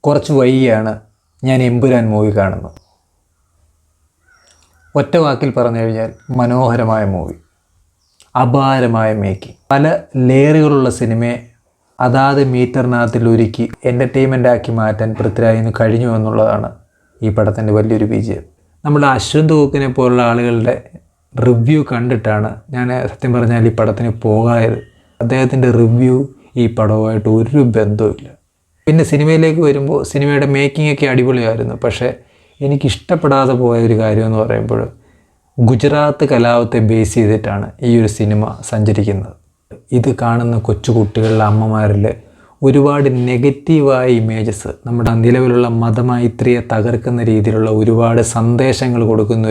കുറച്ച് വൈകിയാണ് ഞാൻ എമ്പുരാൻ മൂവി കാണുന്നത്. ഒറ്റ വാക്കിൽ പറഞ്ഞു കഴിഞ്ഞാൽ മനോഹരമായ മൂവി, അപാരമായ മേക്കിംഗ്, പല ലെയറുകളുള്ള സിനിമയെ അതാത് മീറ്ററിനകത്തിൽ ഒരുക്കി എൻ്റർടൈൻമെൻ്റ് ആക്കി മാറ്റാൻ പൃഥ്വിരാജിന് കഴിഞ്ഞു എന്നുള്ളതാണ് ഈ പടത്തിൻ്റെ വലിയൊരു വിജയം. നമ്മുടെ അശ്വന്ത് കൂക്കിനെ പോലുള്ള ആളുകളുടെ റിവ്യൂ കണ്ടിട്ടാണ് ഞാൻ സത്യം പറഞ്ഞാൽ ഈ പടത്തിന് പോകായത്. അദ്ദേഹത്തിൻ്റെ റിവ്യൂ ഈ പടവുമായിട്ട് ഒരു ബന്ധവുമില്ല. പിന്നെ സിനിമയിലേക്ക് വരുമ്പോൾ സിനിമയുടെ മേക്കിംഗ് ഒക്കെ അടിപൊളിയായിരുന്നു. പക്ഷേ എനിക്കിഷ്ടപ്പെടാതെ പോയ ഒരു കാര്യമെന്ന് പറയുമ്പോൾ ഗുജറാത്ത് കലാപത്തെ ബേസ് ചെയ്തിട്ടാണ് ഈ ഒരു സിനിമ സഞ്ചരിക്കുന്നത്. ഇത് കാണുന്ന കൊച്ചു കുട്ടികളുടെ അമ്മമാരിൽ ഒരുപാട് നെഗറ്റീവായ ഇമേജസ്, നമ്മുടെ നിലവിലുള്ള മതമൈത്രിയെ തകർക്കുന്ന രീതിയിലുള്ള ഒരുപാട് സന്ദേശങ്ങൾ കൊടുക്കുന്ന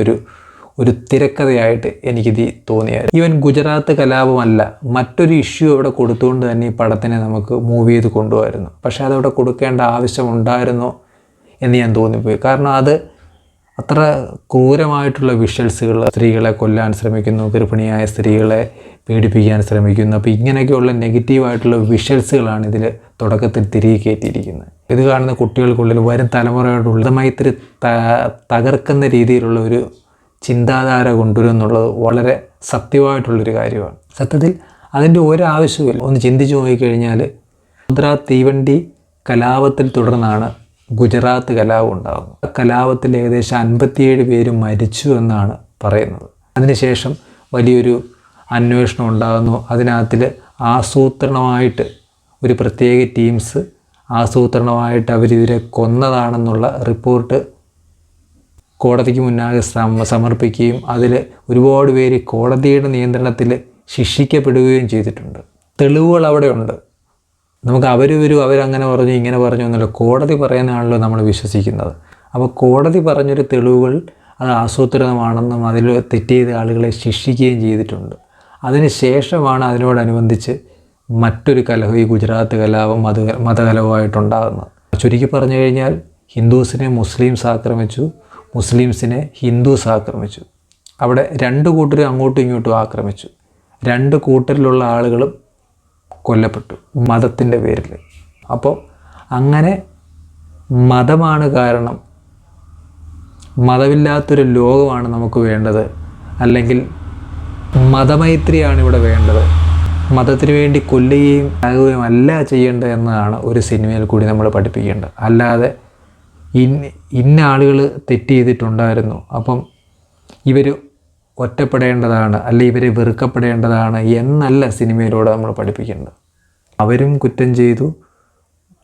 ഒരു തിരക്കഥയായിട്ട് എനിക്കിത് തോന്നിയായിരുന്നു. ഈവൻ ഗുജറാത്ത് കലാപമല്ല, മറ്റൊരു ഇഷ്യൂ അവിടെ കൊടുത്തുകൊണ്ട് തന്നെ ഈ പടത്തിനെ നമുക്ക് മൂവ് ചെയ്ത് കൊണ്ടുപോയിരുന്നു. പക്ഷേ അതവിടെ കൊടുക്കേണ്ട ആവശ്യമുണ്ടായിരുന്നോ എന്ന് ഞാൻ തോന്നിപ്പോയി. കാരണം അത് അത്ര ക്രൂരമായിട്ടുള്ള വിഷ്വൽസുകൾ, സ്ത്രീകളെ കൊല്ലാൻ ശ്രമിക്കുന്നു, ഗർഭിണിയായ സ്ത്രീകളെ പീഡിപ്പിക്കാൻ ശ്രമിക്കുന്നു. അപ്പോൾ ഇങ്ങനെയൊക്കെയുള്ള നെഗറ്റീവായിട്ടുള്ള വിഷ്വൽസുകളാണ് ഇതിൽ തുടക്കത്തിൽ തിരികെ കയറ്റിയിരിക്കുന്നത്. ഇത് കാണുന്ന കുട്ടികൾക്കുള്ളിൽ വരും തലമുറയോടുള്ള മതമൈത്രി തകർക്കുന്ന രീതിയിലുള്ള ഒരു ചിന്താധാര കൊണ്ടുവരും എന്നുള്ളത് വളരെ സത്യമായിട്ടുള്ളൊരു കാര്യമാണ്. സത്യത്തിൽ അതിൻ്റെ ഒരാവശ്യമില്ല. ഒന്ന് ചിന്തിച്ച് നോക്കിക്കഴിഞ്ഞാൽ ഗുജറാത്ത് തീവണ്ടി കലാപത്തിൽ തുടർന്നാണ് ഗുജറാത്ത് കലാപം ഉണ്ടാകുന്നത്. കലാപത്തിൽ ഏകദേശം 57 പേര് മരിച്ചു എന്നാണ് പറയുന്നത്. അതിനുശേഷം വലിയൊരു അന്വേഷണം ഉണ്ടാകുന്നു. അതിനകത്തിൽ ആസൂത്രണമായിട്ട് ഒരു പ്രത്യേക ടീംസ് ആസൂത്രണമായിട്ട് അവരിവരെ കൊന്നതാണെന്നുള്ള റിപ്പോർട്ട് കോടതിക്ക് മുന്നാകെ സമർപ്പിക്കുകയും അതിൽ ഒരുപാട് പേര് കോടതിയുടെ നിയന്ത്രണത്തിൽ ശിക്ഷിക്കപ്പെടുകയും ചെയ്തിട്ടുണ്ട്. തെളിവുകൾ അവിടെ ഉണ്ട്. നമുക്ക് അവരങ്ങനെ പറഞ്ഞു ഇങ്ങനെ പറഞ്ഞു എന്നല്ല, കോടതി പറയുന്നതാണല്ലോ നമ്മൾ വിശ്വസിക്കുന്നത്. അപ്പോൾ കോടതി പറഞ്ഞൊരു തെളിവുകൾ അത് ആസൂത്രിതമാണെന്നും അതിൽ തെറ്റ് ചെയ്ത ആളുകളെ ശിക്ഷിക്കുകയും ചെയ്തിട്ടുണ്ട്. അതിന് ശേഷമാണ് അതിനോടനുബന്ധിച്ച് മറ്റൊരു കലഹം, ഈ ഗുജറാത്ത് കലാപം മതകലഹമായിട്ടുണ്ടാകുന്നത്. ചുരുക്കി പറഞ്ഞു കഴിഞ്ഞാൽ ഹിന്ദുസിനെ മുസ്ലിംസ് ആക്രമിച്ചു, മുസ്ലിംസിനെ ഹിന്ദുസ് ആക്രമിച്ചു. അവിടെ രണ്ട് കൂട്ടരും അങ്ങോട്ടും ഇങ്ങോട്ടും ആക്രമിച്ചു. രണ്ട് കൂട്ടരിലുള്ള ആളുകളും കൊല്ലപ്പെട്ടു മതത്തിൻ്റെ പേരിൽ. അപ്പോൾ അങ്ങനെ മതമാണ് കാരണം, മതമില്ലാത്തൊരു ലോകമാണ് നമുക്ക് വേണ്ടത്, അല്ലെങ്കിൽ മതമൈത്രിയാണ് ഇവിടെ വേണ്ടത്. മതത്തിന് വേണ്ടി കൊല്ലുകയും ആകുകയും അല്ല ചെയ്യേണ്ടത് എന്നതാണ് ഒരു സിനിമയിൽ കൂടി നമ്മൾ പഠിപ്പിക്കേണ്ടത്. അല്ലാതെ ഇന്ന ആളുകൾ തെറ്റ് ചെയ്തിട്ടുണ്ടായിരുന്നു, അപ്പം ഇവർ ഒറ്റപ്പെടേണ്ടതാണ്, അല്ലെങ്കിൽ ഇവരെ വെറുക്കപ്പെടേണ്ടതാണ് എന്നല്ല സിനിമയിലൂടെ നമ്മൾ പഠിപ്പിക്കേണ്ടത്. അവരും കുറ്റം ചെയ്തു.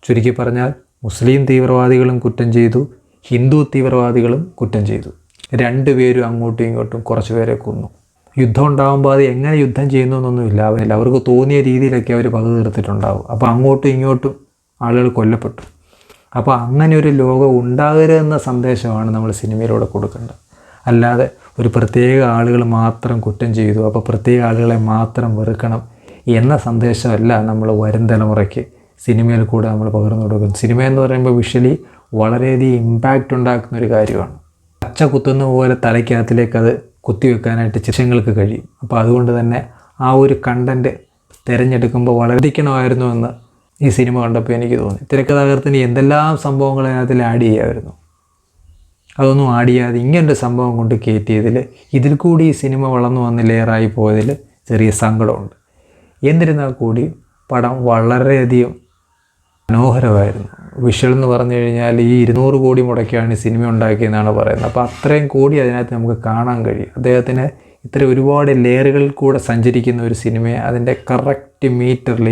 ചുരുക്കി പറഞ്ഞാൽ മുസ്ലിം തീവ്രവാദികളും കുറ്റം ചെയ്തു, ഹിന്ദു തീവ്രവാദികളും കുറ്റം ചെയ്തു. രണ്ടുപേരും അങ്ങോട്ടും ഇങ്ങോട്ടും കുറച്ച് പേരെ കൊന്നു. യുദ്ധം ഉണ്ടാകുമ്പോൾ അത് എങ്ങനെ യുദ്ധം ചെയ്യുന്നു എന്നൊന്നുമില്ല, അവർക്ക് തോന്നിയ രീതിയിലൊക്കെ അവർ പക തീർത്തിട്ടുണ്ടാവും. അപ്പോൾ അങ്ങോട്ടും ഇങ്ങോട്ടും ആളുകൾ കൊല്ലപ്പെട്ടു. അപ്പോൾ അങ്ങനെ ഒരു ലോകം ഉണ്ടാകരുതെന്ന സന്ദേശമാണ് നമ്മൾ സിനിമയിലൂടെ കൊടുക്കേണ്ടത്. അല്ലാതെ ഒരു പ്രത്യേക ആളുകൾ മാത്രം കുറ്റം ചെയ്തു, അപ്പോൾ പ്രത്യേക ആളുകളെ മാത്രം വെറുക്കണം എന്ന സന്ദേശമല്ല നമ്മൾ വരും തലമുറയ്ക്ക് സിനിമയിൽ കൂടെ നമ്മൾ പകർന്നു കൊടുക്കുന്നത്. സിനിമ എന്ന് പറയുമ്പോൾ വിഷ്വലി വളരെയധികം ഇമ്പാക്റ്റ് ഉണ്ടാക്കുന്ന ഒരു കാര്യമാണ്. പച്ച കുത്തുന്ന പോലെ തലയ്ക്കകത്തിലേക്ക് അത് കുത്തിവെക്കാനായിട്ട് ചിത്രങ്ങൾക്ക് കഴിയും. അപ്പോൾ അതുകൊണ്ട് തന്നെ ആ ഒരു കണ്ടൻറ്റ് തിരഞ്ഞെടുക്കുമ്പോൾ വളരെയധികമായിരുന്നു എന്ന് ഈ സിനിമ കണ്ടപ്പോൾ എനിക്ക് തോന്നി. തിരക്കഥാകൃത്തിന് എന്തെല്ലാം സംഭവങ്ങൾ അതിനകത്തിൽ ആഡ് ചെയ്യാമായിരുന്നു, അതൊന്നും ആഡ് ചെയ്യാതെ ഇങ്ങനൊരു സംഭവം കൊണ്ട് കയറ്റിയതിൽ ഇതിൽ കൂടി ഈ സിനിമ വളർന്നു വന്ന് ലെയറായി പോയതിൽ ചെറിയ സങ്കടമുണ്ട്. എന്നിരുന്നാൽ കൂടി പടം വളരെയധികം മനോഹരമായിരുന്നു. വിഷ്വൽ എന്ന് പറഞ്ഞു കഴിഞ്ഞാൽ ഈ 200 കോടി മുടക്കിയാണ് ഈ സിനിമ ഉണ്ടാക്കിയെന്നാണ് പറയുന്നത്. അപ്പോൾ അത്രയും കോടി അതിനകത്ത് നമുക്ക് കാണാൻ കഴിയും. അദ്ദേഹത്തിന് ഇത്ര ഒരുപാട് ലെയറുകളിൽ കൂടെ സഞ്ചരിക്കുന്ന ഒരു സിനിമയെ അതിൻ്റെ കറക്റ്റ് മീറ്ററിൽ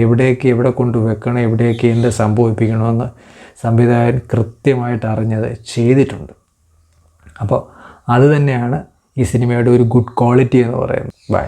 എവിടെ കൊണ്ട് വെക്കണം, എവിടെയൊക്കെ എന്ത് സംഭവിപ്പിക്കണമെന്ന് സംവിധായകൻ കൃത്യമായിട്ട് അറിഞ്ഞത് ചെയ്തിട്ടുണ്ട്. അപ്പോൾ അത് തന്നെയാണ് ഈ സിനിമയുടെ ഒരു ഗുഡ് ക്വാളിറ്റി എന്ന് പറയുന്നത്. ബൈ.